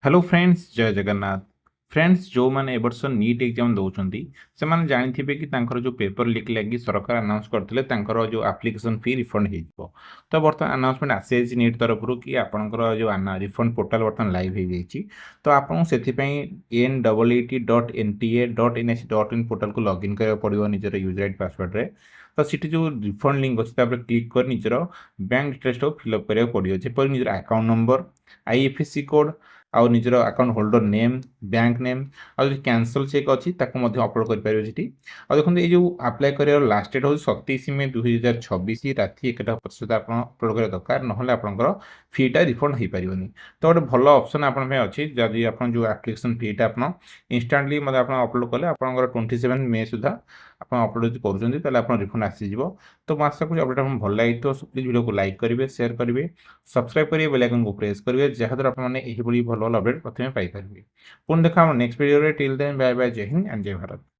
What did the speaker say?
Hello friends जय Jagannath friends जो मैंने ए वर्ष नीट एग्जाम दौरान से मैंने जानी कि तांकर जो पेपर लीक लगी सरकार अनाउंस करते जो एप्लिकेशन फी रिफंड हो तो बर्तमान अनाउंसमेंट आसी नीट तरफ कि आपंकर जो रिफंड पोर्टाल बर्तमान लाइव हो जाइए तो आपको से NEET.NTA.NIC.in पोर्टाल को लॉगिन करा पड़ो निजर यूजर आईडी पासवर्ड रे तो सीटी जो रिफंड लिंक अच्छे क्लिक कर निजर बैंक डिटेल्स को फिलअप करा पड़ो जपर निजर अकाउंट नंबर IFSC कोड आउ निजर account holder name bank name आउ जो कैंसल चेक अच्छी अपलोड करें देखो ये जो अप्लाई कर लास्ट डेट हूँ 27 मई 2026 राति 1:50 आप अपलोड करा दरकार ना आपंकर फीटा रिफंड हो पारनी तो गोटे भल ऑप्शन आपंपे अच्छी जदि आप जो एप्लिकेशन फीटा आप इंस्टाटली मतलब आप अपलोड कले आप 27 मई सुधा आप अपलोड कर रिफंड आसीज तो मैं आशा करूँ अपडेट आपको भल लगी तो प्लीज वीडियो को लाइक करेंगे शेयर करेंगे सब्सक्राइब करेंगे बेल आइकन को प्रेस करेंगे जहाँद्वारा आपने भल भल अपडेट प्रथम पाइपर पुणी देखा next video till then bye bye जय हिंद एंड जय भारत।